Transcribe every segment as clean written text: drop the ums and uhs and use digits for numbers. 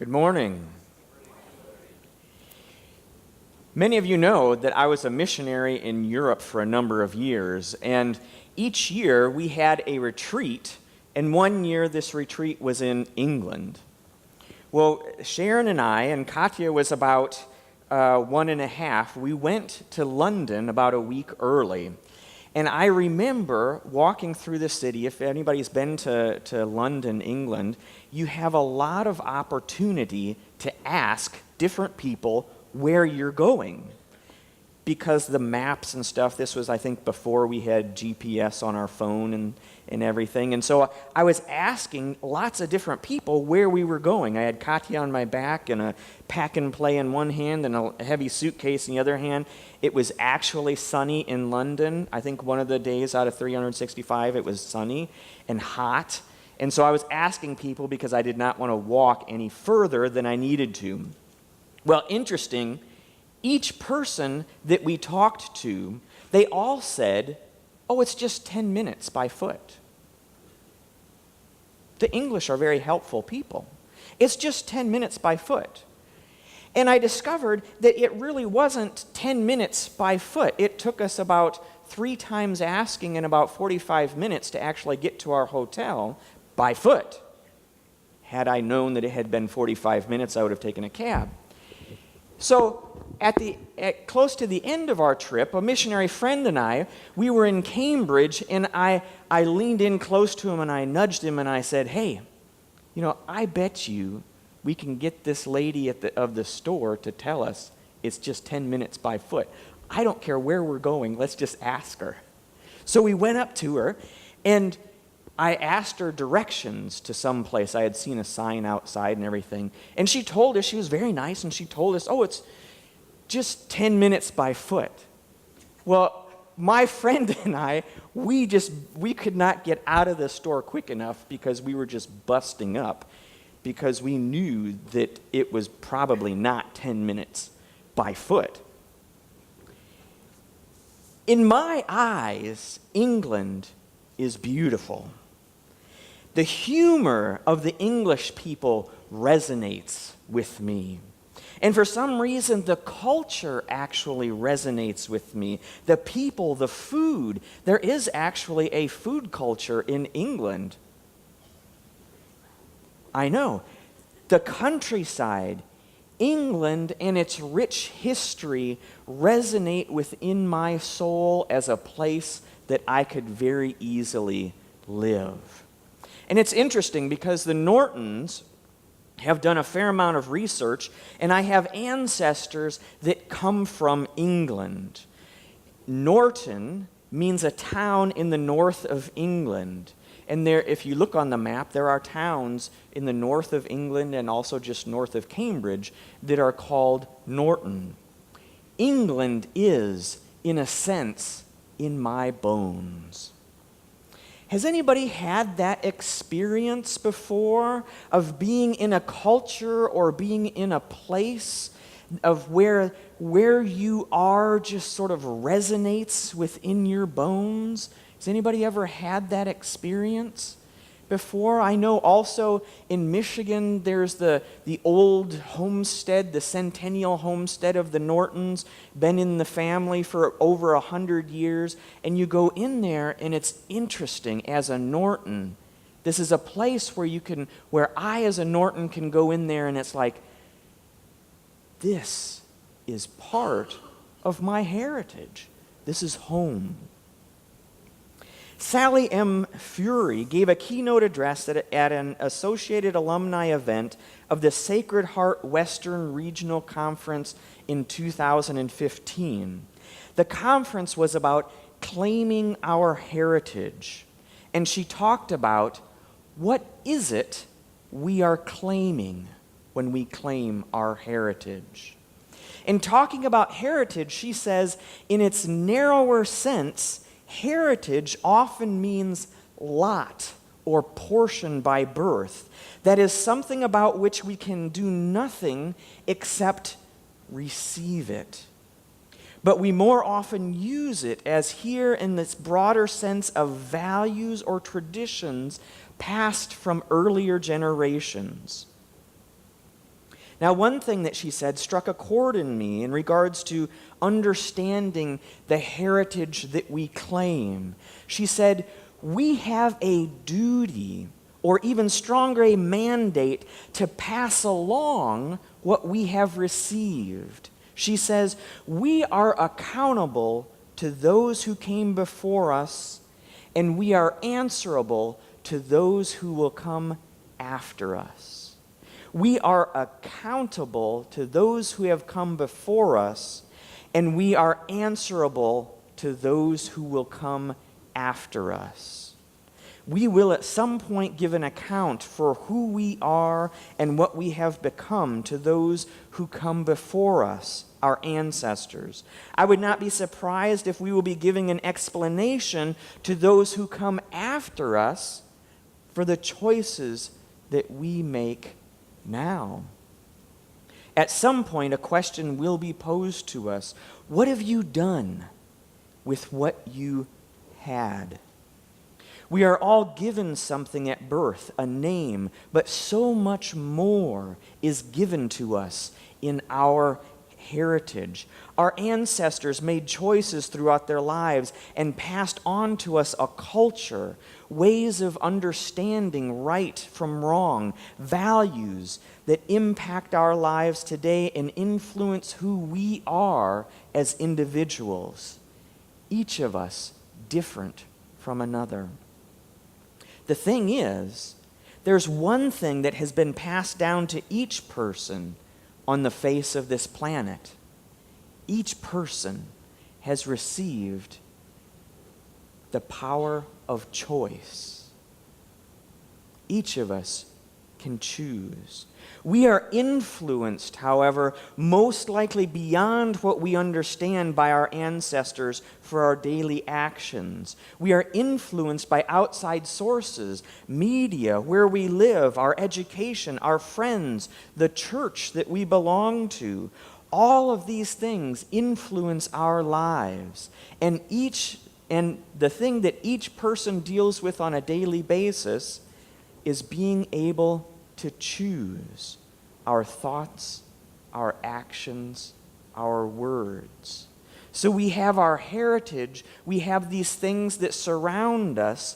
Good morning. Many of you know that I was a missionary in Europe for a number of years, and each year we had a retreat, and one year this retreat was in England. Well, Sharon and I, and Katya was about 1.5, we went to London about a week early. And I remember walking through the city. If anybody's been to London, England, you have a lot of opportunity to ask different people where you're going. Because the maps and stuff, this was, I think, before we had GPS on our phone and everything. And so I was asking lots of different people where we were going. I had Katya on my back and a pack and play in one hand and a heavy suitcase in the other hand. It was actually sunny in London. I think one of the days out of 365 it was sunny and hot. And so I was asking people because I did not want to walk any further than I needed to. Well, interesting, each person that we talked to, they all said, oh, it's just 10 minutes by foot. The English are very helpful people. It's just 10 minutes by foot. And I discovered that it really wasn't 10 minutes by foot. It took us about 3 times asking and about 45 minutes to actually get to our hotel by foot. Had I known that it had been 45 minutes, I would have taken a cab. So at close to the end of our trip, a missionary friend and I, we were in Cambridge, and I leaned in close to him and I nudged him and I said, hey, I bet you we can get this lady of the store to tell us it's just 10 minutes by foot. I don't care where we're going, let's just ask her. So we went up to her, and I asked her directions to some place. I had seen a sign outside and everything. And she told us, she was very nice, and she told us, oh, it's just 10 minutes by foot. Well, my friend and I, we could not get out of the store quick enough because we were just busting up, because we knew that it was probably not 10 minutes by foot. In my eyes, England is beautiful. The humor of the English people resonates with me. And for some reason, the culture actually resonates with me. The people, the food. There is actually a food culture in England. I know. The countryside, England and its rich history resonate within my soul as a place that I could very easily live. And it's interesting because the Nortons have done a fair amount of research, and I have ancestors that come from England. Norton means a town in the north of England. And there, if you look on the map, there are towns in the north of England and also just north of Cambridge that are called Norton. England is, in a sense, in my bones. Has anybody had that experience before of being in a culture or being in a place of where you are just sort of resonates within your bones? Has anybody ever had that experience before? I know also in Michigan there's the old homestead, the centennial homestead of the Nortons, been in the family for over 100 years, and you go in there and it's interesting as a Norton. This is a place where I as a Norton can go in there and it's like, this is part of my heritage. This is home. Sally M. Fury gave a keynote address at an associated alumni event of the Sacred Heart Western Regional Conference in 2015. The conference was about claiming our heritage, and she talked about what is it we are claiming when we claim our heritage. In talking about heritage, she says, in its narrower sense, heritage often means lot or portion by birth. That is something about which we can do nothing except receive it. But we more often use it as here in this broader sense of values or traditions passed from earlier generations. Now, one thing that she said struck a chord in me in regards to understanding the heritage that we claim. She said, we have a duty, or even stronger, a mandate to pass along what we have received. She says, we are accountable to those who came before us, and we are answerable to those who will come after us. We are accountable to those who have come before us, and we are answerable to those who will come after us. We will at some point give an account for who we are and what we have become to those who come before us, our ancestors. I would not be surprised if we will be giving an explanation to those who come after us for the choices that we make now. At some point, a question will be posed to us. What have you done with what you had? We are all given something at birth, a name, but so much more is given to us in our heritage. Our ancestors made choices throughout their lives and passed on to us a culture, ways of understanding right from wrong, values that impact our lives today and influence who we are as individuals. Each of us different from another. The thing is, there's one thing that has been passed down to each person on the face of this planet. Each person has received the power of choice. Each of us can choose. We are influenced, however, most likely beyond what we understand by our ancestors for our daily actions. We are influenced by outside sources, media, where we live, our education, our friends, the church that we belong to. All of these things influence our lives. And the thing that each person deals with on a daily basis is being able to choose our thoughts, our actions, our words. So we have our heritage, we have these things that surround us,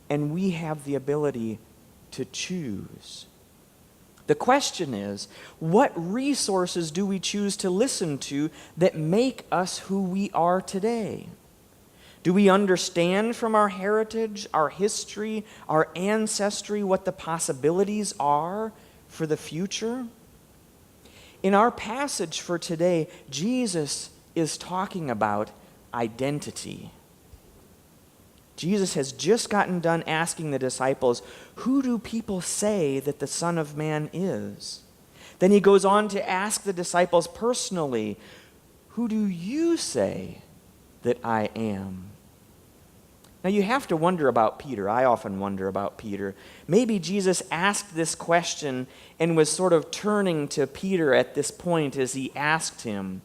and we have the ability to choose. The question is, what resources do we choose to listen to that make us who we are today? Do we understand from our heritage, our history, our ancestry, what the possibilities are for the future? In our passage for today, Jesus is talking about identity. Jesus has just gotten done asking the disciples, who do people say that the Son of Man is? Then he goes on to ask the disciples personally, who do you say that I am? Now you have to wonder about Peter. I often wonder about Peter. Maybe Jesus asked this question and was sort of turning to Peter at this point as he asked him.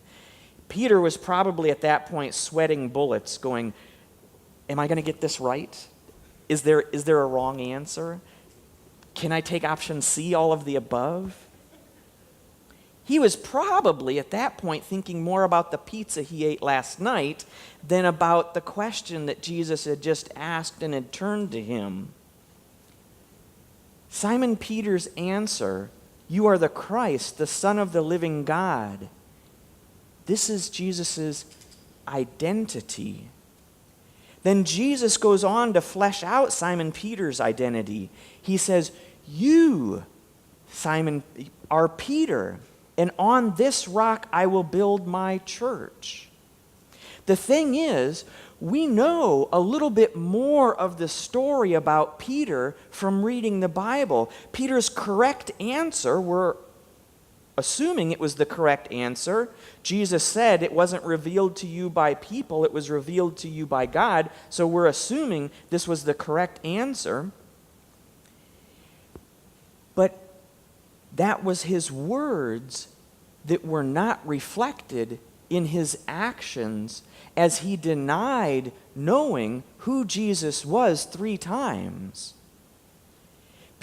Peter was probably at that point sweating bullets, going, am I going to get this right? Is there a wrong answer? Can I take option C, all of the above? He was probably at that point thinking more about the pizza he ate last night than about the question that Jesus had just asked and had turned to him. Simon Peter's answer, you are the Christ, the Son of the living God. This is Jesus' identity. Then Jesus goes on to flesh out Simon Peter's identity. He says, you, Simon, are Peter, and on this rock I will build my church. The thing is, we know a little bit more of the story about Peter from reading the Bible. Peter's correct answer, we're assuming it was the correct answer. Jesus said it wasn't revealed to you by people, it was revealed to you by God. So we're assuming this was the correct answer. But that was his words that were not reflected in his actions as he denied knowing who Jesus was 3 times.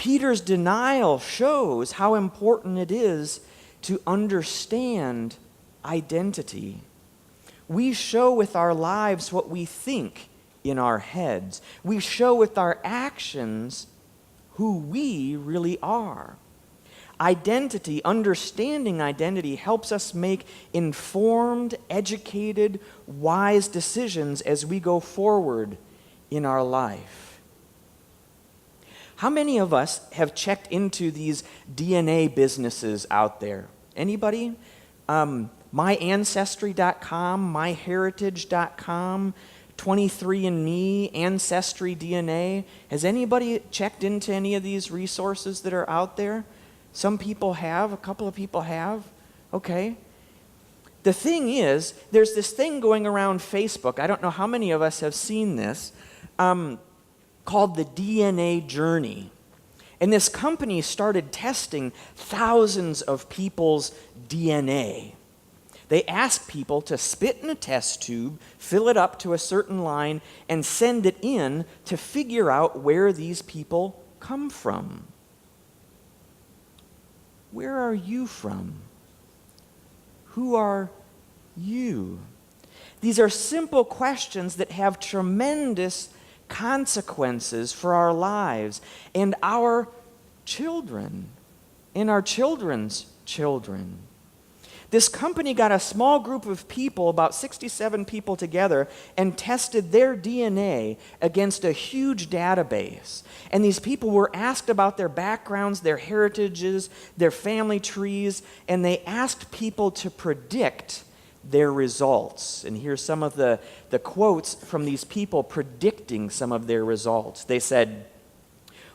Peter's denial shows how important it is to understand identity. We show with our lives what we think in our heads. We show with our actions who we really are. Identity, understanding identity, helps us make informed, educated, wise decisions as we go forward in our life. How many of us have checked into these DNA businesses out there? Anybody? MyAncestry.com, MyHeritage.com, 23andMe, Ancestry DNA. Has anybody checked into any of these resources that are out there? Some people have, a couple of people have. Okay. The thing is, there's this thing going around Facebook, I don't know how many of us have seen this, called the DNA Journey. And this company started testing thousands of people's DNA. They asked people to spit in a test tube, fill it up to a certain line, and send it in to figure out where these people come from. Where are you from? Who are you? These are simple questions that have tremendous consequences for our lives and our children and our children's children. This company got a small group of people, about 67 people together, and tested their DNA against a huge database. And these people were asked about their backgrounds, their heritages, their family trees, and they asked people to predict their results. And here's some of the quotes from these people predicting some of their results. They said,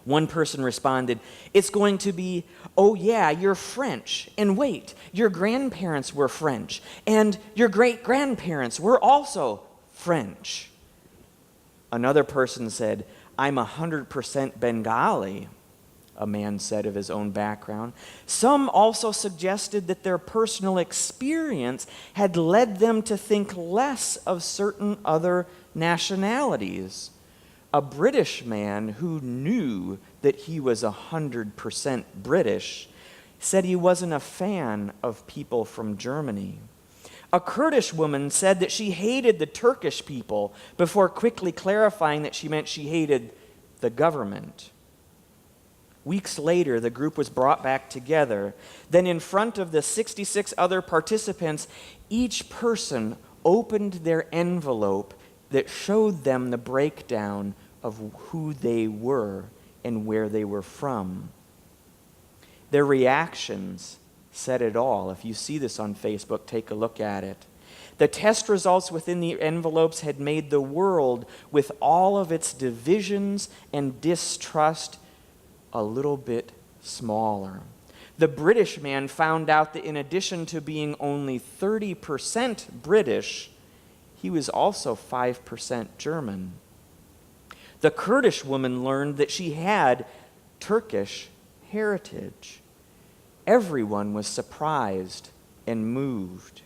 one person responded, "It's going to be, oh yeah, you're French. And wait, your grandparents were French. And your great-grandparents were also French." Another person said, "I'm 100% Bengali," a man said of his own background. Some also suggested that their personal experience had led them to think less of certain other nationalities. A British man who knew that he was 100% British said he wasn't a fan of people from Germany. A Kurdish woman said that she hated the Turkish people before quickly clarifying that she meant she hated the government. Weeks later, the group was brought back together. Then in front of the 66 other participants, each person opened their envelope that showed them the breakdown of who they were and where they were from. Their reactions said it all. If you see this on Facebook, take a look at it. The test results within the envelopes had made the world, with all of its divisions and distrust, a little bit smaller. The British man found out that in addition to being only 30% British, he was also 5% German. The Kurdish woman learned that she had Turkish heritage. Everyone was surprised and moved.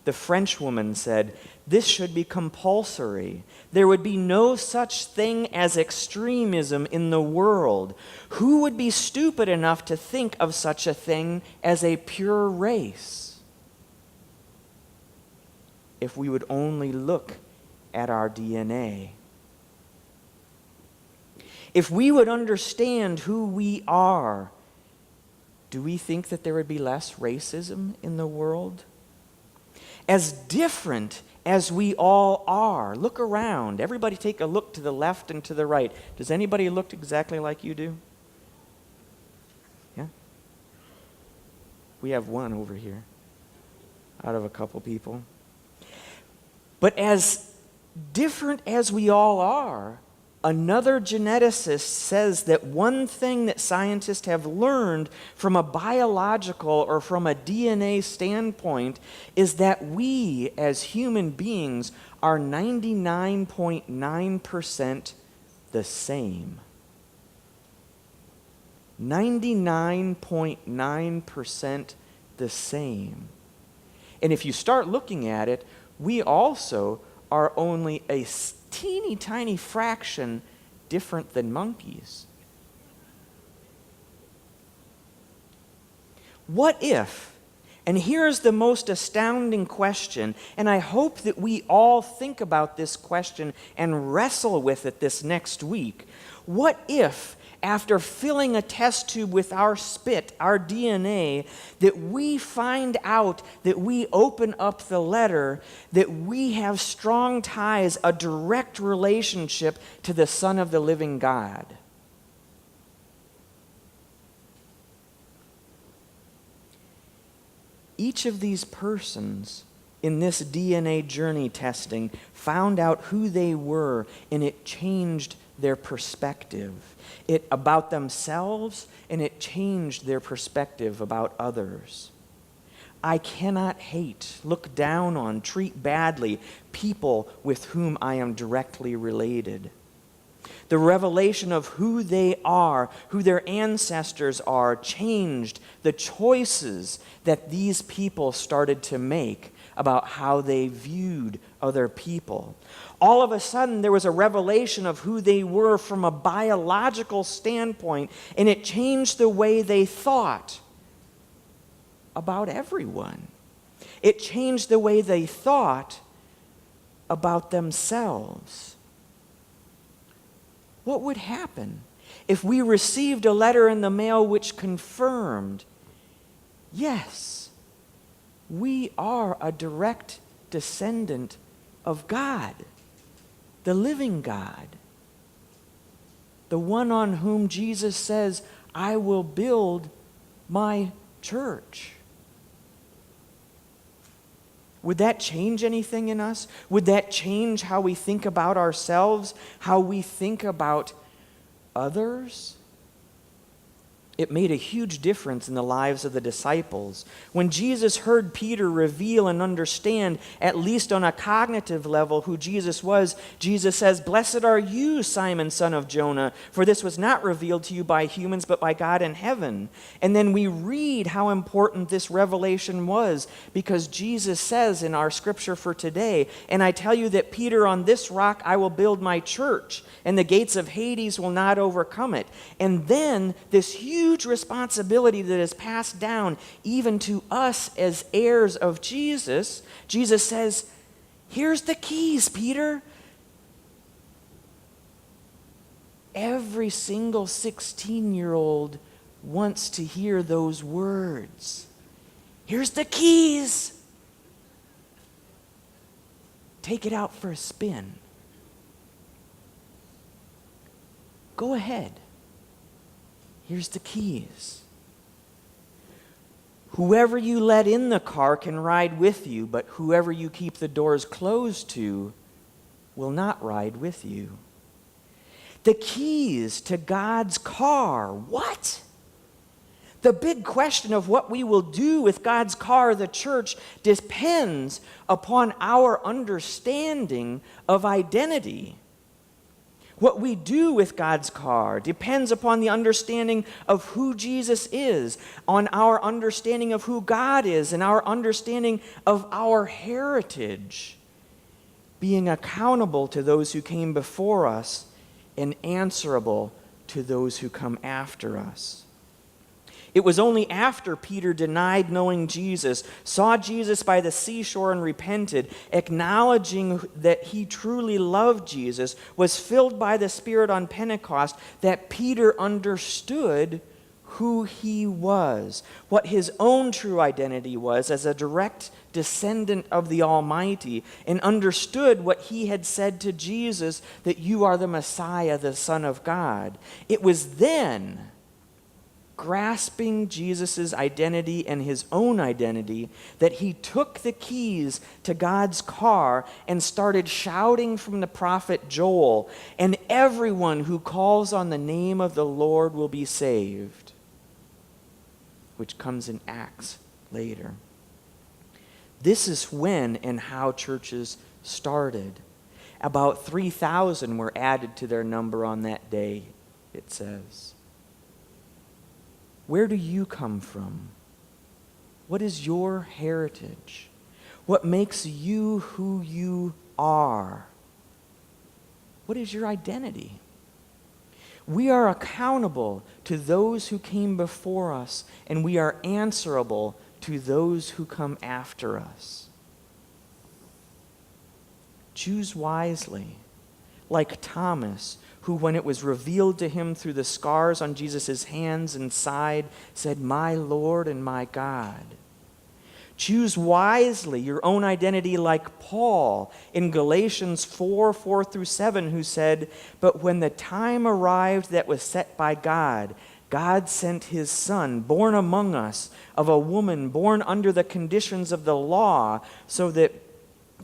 The French woman said, "This should be compulsory. There would be no such thing as extremism in the world. Who would be stupid enough to think of such a thing as a pure race?" If we would only look at our DNA. If we would understand who we are, do we think that there would be less racism in the world? As different as we all are, look around. Everybody take a look to the left and to the right. Does anybody look exactly like you do? Yeah? We have one over here out of a couple people. But as different as we all are, another geneticist says that one thing that scientists have learned from a biological or from a DNA standpoint is that we as human beings are 99.9% the same. 99.9% the same. And if you start looking at it, we also are only a teeny tiny fraction different than monkeys. What if, and here's the most astounding question, and I hope that we all think about this question and wrestle with it this next week. What if, after filling a test tube with our spit, our DNA, that we find out that we open up the letter, that we have strong ties, a direct relationship to the Son of the living God? Each of these persons in this DNA journey testing found out who they were, and it changed their perspective about themselves, and it changed their perspective about others. I cannot hate, look down on, treat badly people with whom I am directly related. The revelation of who they are, who their ancestors are, changed the choices that these people started to make about how they viewed other people. All of a sudden, there was a revelation of who they were from a biological standpoint, and it changed the way they thought about everyone. It changed the way they thought about themselves. What would happen if we received a letter in the mail which confirmed, yes, we are a direct descendant of God, the living God, the one on whom Jesus says, I will build my church? Would that change anything in us? Would that change how we think about ourselves, how we think about others? It made a huge difference in the lives of the disciples. When Jesus heard Peter reveal and understand, at least on a cognitive level, who Jesus was, Jesus says, "Blessed are you, Simon, son of Jonah, for this was not revealed to you by humans, but by God in heaven." And then we read how important this revelation was, because Jesus says in our scripture for today, "And I tell you that Peter, on this rock I will build my church, and the gates of Hades will not overcome it." And then this huge responsibility that is passed down even to us as heirs of Jesus. Jesus says, here's the keys, Peter. Every single 16-year-old wants to hear those words. Here's the keys. Take it out for a spin. Go ahead. Here's the keys. Whoever you let in the car can ride with you, but whoever you keep the doors closed to will not ride with you. The keys to God's car. What? The big question of what we will do with God's car, the church, depends upon our understanding of identity. What we do with God's car depends upon the understanding of who Jesus is, on our understanding of who God is, and our understanding of our heritage, being accountable to those who came before us and answerable to those who come after us. It was only after Peter denied knowing Jesus, saw Jesus by the seashore and repented, acknowledging that he truly loved Jesus, was filled by the Spirit on Pentecost, that Peter understood who he was, what his own true identity was as a direct descendant of the Almighty, and understood what he had said to Jesus, that you are the Messiah, the Son of God. It was then, grasping Jesus' identity and his own identity, that he took the keys to God's car and started shouting from the prophet Joel, "And everyone who calls on the name of the Lord will be saved," which comes in Acts later. This is when and how churches started. About 3,000 were added to their number on that day, it says. Where do you come from? What is your heritage? What makes you who you are? What is your identity? We are accountable to those who came before us, and we are answerable to those who come after us. Choose wisely, like Thomas, who, when it was revealed to him through the scars on Jesus' hands and side, said, "My Lord and my God." Choose wisely your own identity like Paul in Galatians 4:4-7, who said, "But when the time arrived that was set by God, God sent his Son, born among us, of a woman born under the conditions of the law, so that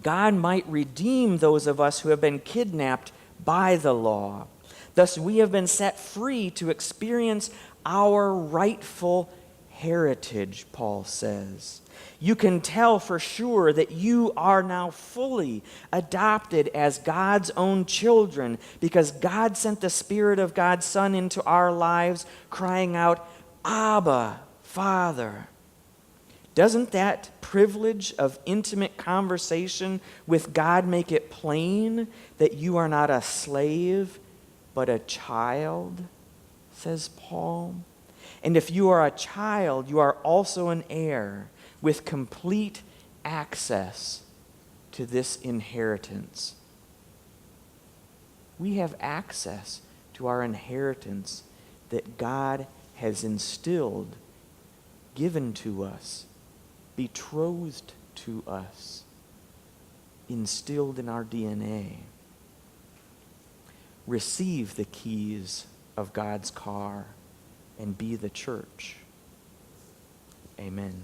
God might redeem those of us who have been kidnapped by the law. Thus we have been set free to experience our rightful heritage," Paul says. You can tell for sure that you are now fully adopted as God's own children because God sent the Spirit of God's Son into our lives, crying out, "Abba, Father." Doesn't that privilege of intimate conversation with God make it plain that you are not a slave, but a child, says Paul? And if you are a child, you are also an heir with complete access to this inheritance. We have access to our inheritance that God has instilled, given to us, betrothed to us, instilled in our DNA. Receive the keys of God's car and be the church. Amen.